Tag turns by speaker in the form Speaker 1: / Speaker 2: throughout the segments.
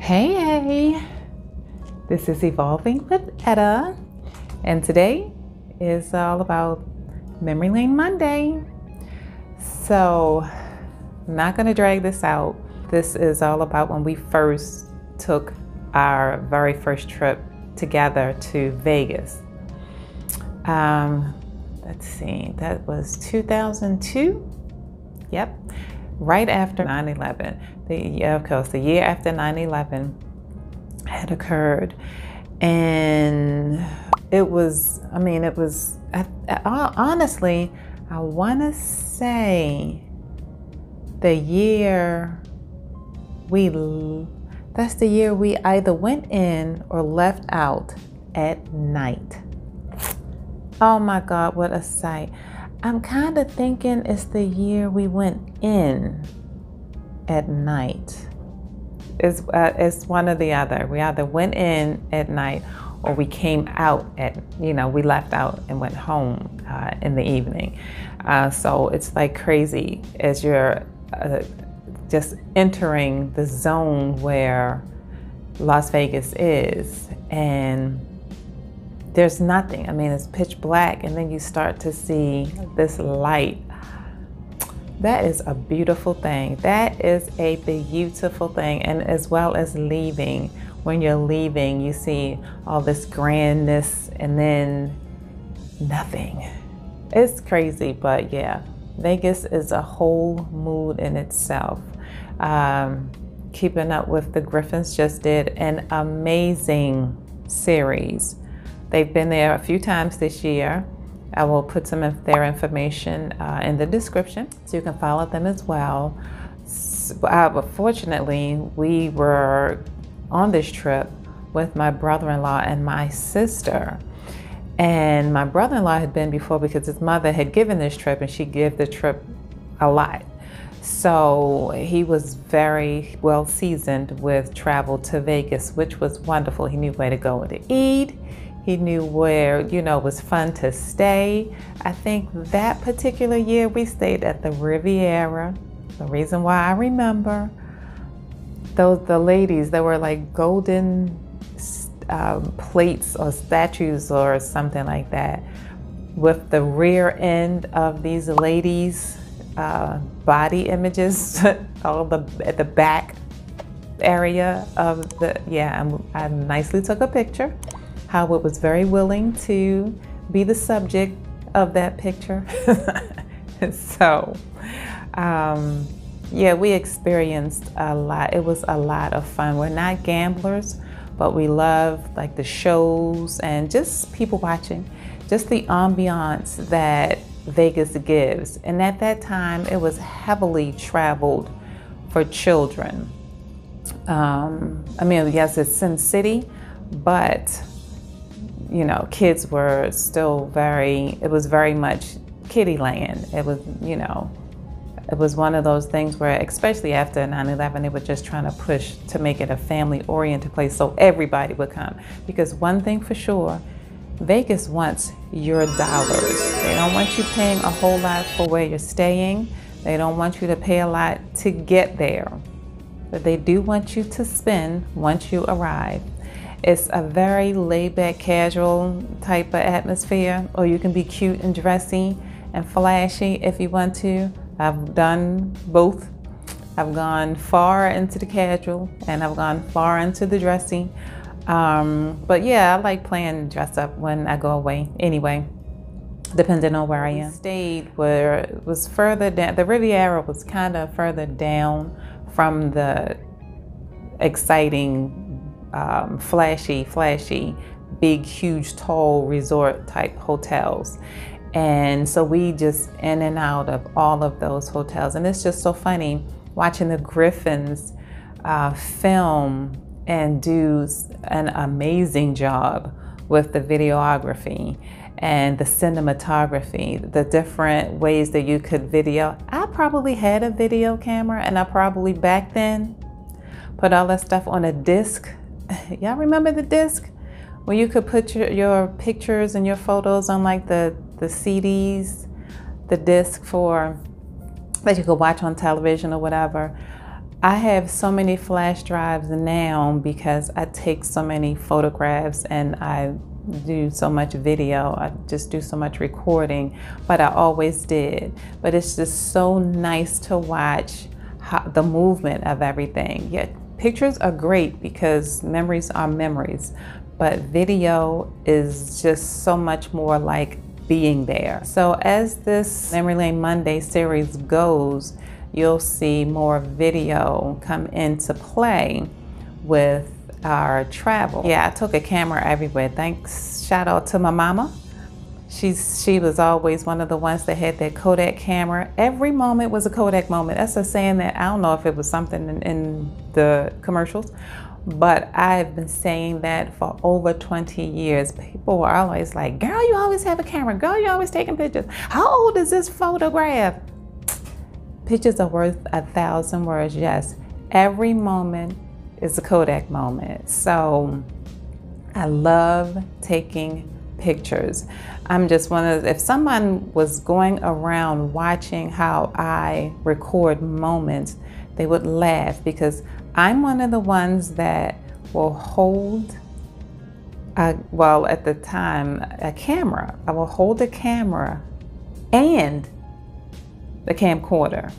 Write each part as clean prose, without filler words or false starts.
Speaker 1: Hey, this is Evolving with Etta, and today is all about Memory Lane Monday. So, I'm not going to drag this out. This is all about when we first took our very first trip together to Vegas. Let's see, that was 2002. Yep, right after 9/11. Of course, the year after 9/11 had occurred, and honestly, I want to say the year that's the year we either went in or left out at night. Oh my God, what a sight. I'm kind of thinking it's the year we went in at night. It's one or the other. We either went in at night or we came out we left out and went home in the evening. So it's like crazy as you're just entering the zone where Las Vegas is, and there's nothing. I mean, it's pitch black, and then you start to see this light. That is a beautiful thing. That is a beautiful thing. And as well as leaving, when you're leaving, you see all this grandness and then nothing. It's crazy, but yeah, Vegas is a whole mood in itself. Keeping Up with the Griffins just did an amazing series. They've been there a few times this year. I will put some of their information in the description so you can follow them as well. But fortunately, we were on this trip with my brother-in-law and my sister. And my brother-in-law had been before because his mother had given this trip, and she gave the trip a lot. So he was very well seasoned with travel to Vegas, which was wonderful. He knew where to go to eat. He knew where, it was fun to stay. I think that particular year we stayed at the Riviera. The reason why I remember the ladies, they were like golden plates or statues or something like that, with the rear end of these ladies' body images at the back area of I nicely took a picture. Howard was very willing to be the subject of that picture. So, we experienced a lot. It was a lot of fun. We're not gamblers, but we love like the shows and just people watching, just the ambiance that Vegas gives. And at that time, it was heavily traveled for children. Yes, it's Sin City, but kids were still it was very much kiddie land. It was, it was one of those things where, especially after 9/11, they were just trying to push to make it a family-oriented place so everybody would come. Because one thing for sure, Vegas wants your dollars. They don't want you paying a whole lot for where you're staying. They don't want you to pay a lot to get there. But they do want you to spend once you arrive. It's a very laid-back, casual type of atmosphere, or you can be cute and dressy and flashy if you want to. I've done both. I've gone far into the casual and I've gone far into the dressy. But yeah, I like playing dress up when I go away anyway, depending on where I am. We stayed where it was further down. The Riviera was kind of further down from the exciting, flashy, big, huge, tall resort type hotels. And so we just in and out of all of those hotels. And it's just so funny watching the Griffins film and do an amazing job with the videography and the cinematography, the different ways that you could video. I probably had a video camera, and I probably back then put all that stuff on a disc. Y'all remember the disc? Where you could put your pictures and your photos on like the CDs, the disc that you could watch on television or whatever. I have so many flash drives now because I take so many photographs and I do so much video. I just do so much recording, but I always did. But it's just so nice to watch the movement of everything. Yeah, pictures are great because memories are memories, but video is just so much more like being there. So as this Memory Lane Monday series goes, you'll see more video come into play with our travel. Yeah, I took a camera everywhere. Thanks, shout out to my mama. She was always one of the ones that had that Kodak camera. Every moment was a Kodak moment. That's a saying that I don't know if it was something in the commercials, but I've been saying that for over 20 years. People were always like, girl, you always have a camera. Girl, you always taking pictures. How old is this photograph? Pictures are worth 1,000 words, yes. Every moment is a Kodak moment. So I love taking pictures. I'm just one of, if someone was going around watching how I record moments, they would laugh because I'm one of the ones that will hold, well, at the time, a camera. I will hold the camera and the camcorder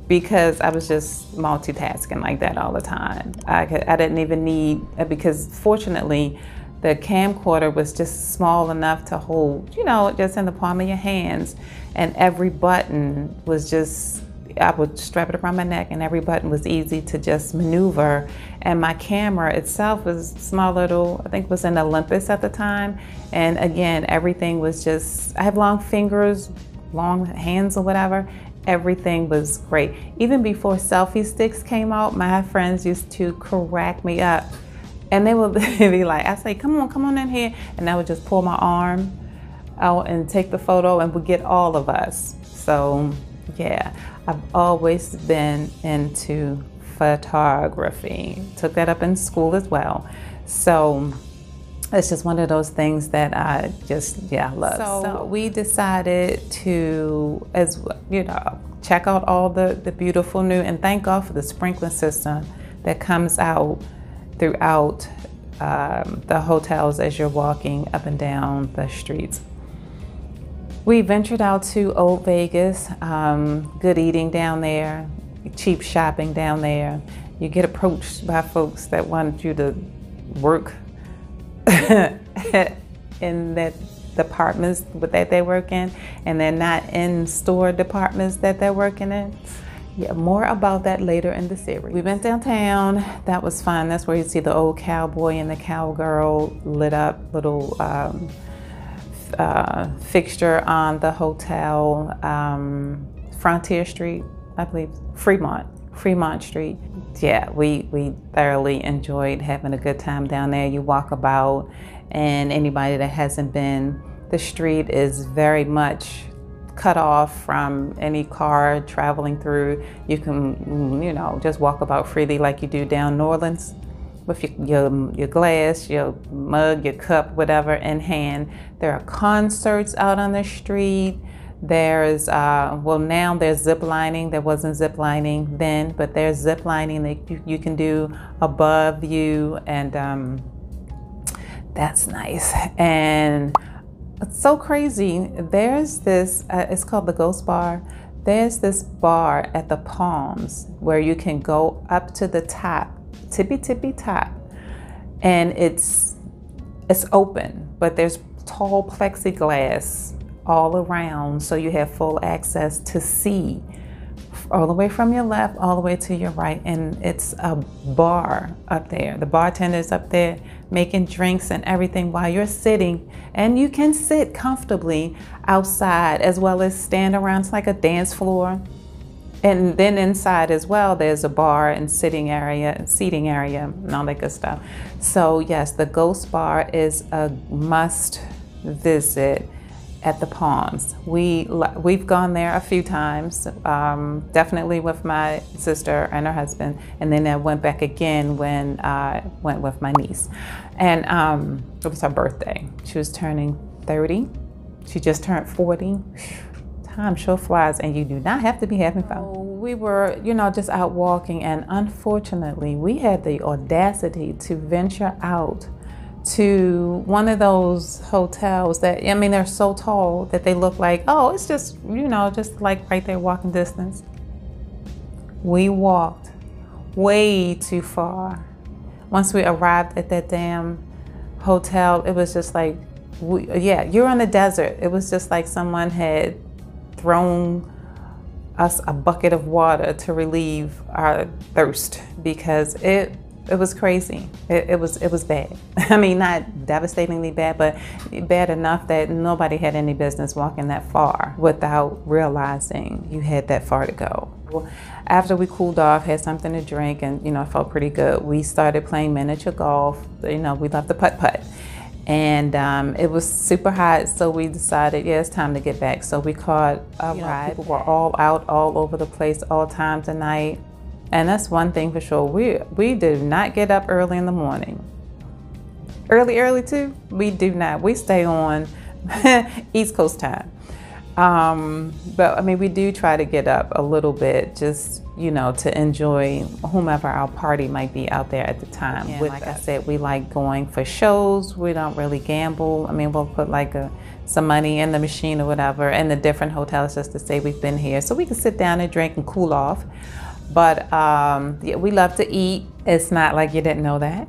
Speaker 1: because I was just multitasking like that all the time. I didn't even need, because fortunately, the camcorder was just small enough to hold, you know, just in the palm of your hands. And every button was just, I would strap it around my neck and every button was easy to just maneuver. And my camera itself was small little, I think it was an Olympus at the time. And again, everything was just, I have long fingers, long hands or whatever. Everything was great. Even before selfie sticks came out, my friends used to crack me up. And they would be like, I say, come on in here. And I would just pull my arm out and take the photo and would get all of us. So yeah, I've always been into photography. Took that up in school as well. So it's just one of those things that I just, yeah, love. So we decided to, as you know, check out all the beautiful new, and thank God for the sprinkler system that comes out throughout the hotels as you're walking up and down the streets. We ventured out to Old Vegas, good eating down there, cheap shopping down there. You get approached by folks that want you to work in that departments that they work in, and they're not in store departments that they're working in. Yeah, more about that later in the series. We went downtown. That was fun. That's where you see the old cowboy and the cowgirl lit up little fixture on the hotel, Frontier Street, I believe, Fremont Street. Yeah, we thoroughly enjoyed having a good time down there. You walk about, and anybody that hasn't been, the street is very much cut off from any car traveling through. You can, you know, just walk about freely like you do down New Orleans with your glass, your mug, your cup, whatever in hand. There are concerts out on the street. There's, well, now there's zip lining. There wasn't zip lining then, but there's zip lining that you can do above you, and that's nice. And it's so crazy. There's this, it's called the Ghost Bar. There's this bar at the Palms where you can go up to the top, tippy top, and it's open, but there's tall plexiglass all around, so you have full access to see all the way from your left all the way to your right. And it's a bar up there. The bartender's up there making drinks and everything while you're sitting, and you can sit comfortably outside as well as stand around. It's like a dance floor. And then inside as well, there's a bar and seating area and all that good stuff. So yes, the Ghost Bar is a must visit at the Palms. We've gone there a few times, definitely with my sister and her husband, and then I went back again when I went with my niece. And it was her birthday. She was turning 30. She just turned 40. Time sure flies, and you do not have to be having fun. We were, you know, just out walking, and unfortunately, we had the audacity to venture out to one of those hotels that, I mean, they're so tall that they look like, oh, it's just, you know, just like right there walking distance. We walked way too far. Once we arrived at that damn hotel, it was just like, yeah, you're in the desert. It was just like someone had thrown us a bucket of water to relieve our thirst, because it was crazy. It was bad. I mean, not devastatingly bad, but bad enough that nobody had any business walking that far without realizing you had that far to go. After we cooled off, had something to drink, and, you know, I felt pretty good, we started playing miniature golf. You know, we love the putt-putt. And it was super hot, so we decided, yeah, it's time to get back. So we caught a ride. People were all out, all over the place, all times of night. And that's one thing for sure. We did not get up early in the morning. Early too? We do not. We stay on East Coast time. But I mean, we do try to get up a little bit, just, you know, to enjoy whomever our party might be out there at the time. And like I said, we like going for shows. We don't really gamble. I mean, we'll put like some money in the machine or whatever in the different hotels just to say we've been here, so we can sit down and drink and cool off. But yeah, we love to eat. It's not like you didn't know that.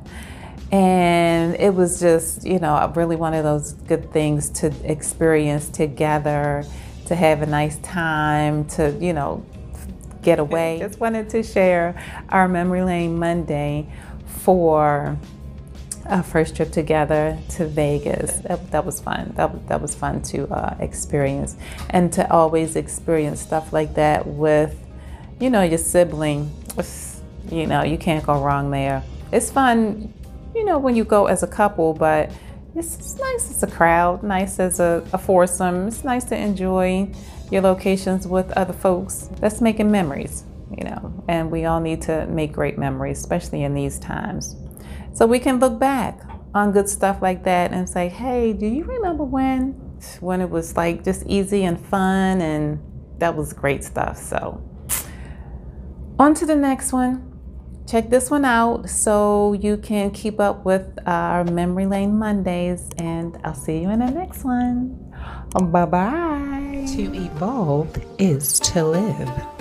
Speaker 1: And it was just, you know, really one of those good things to experience together, to have a nice time, to, you know, get away. Just wanted to share our Memory Lane Monday for our first trip together to Vegas. That was fun. That was fun to experience, and to always experience stuff like that with, you know, your sibling. You know, you can't go wrong there. It's fun, you know, when you go as a couple, but it's nice as a crowd, nice as a foursome. It's nice to enjoy your locations with other folks. That's making memories, you know, and we all need to make great memories, especially in these times. So we can look back on good stuff like that and say, hey, do you remember when it was like just easy and fun, and that was great stuff. So on to the next one. Check this one out so you can keep up with our Memory Lane Mondays, and I'll see you in the next one. Bye-bye.
Speaker 2: To evolve is to live.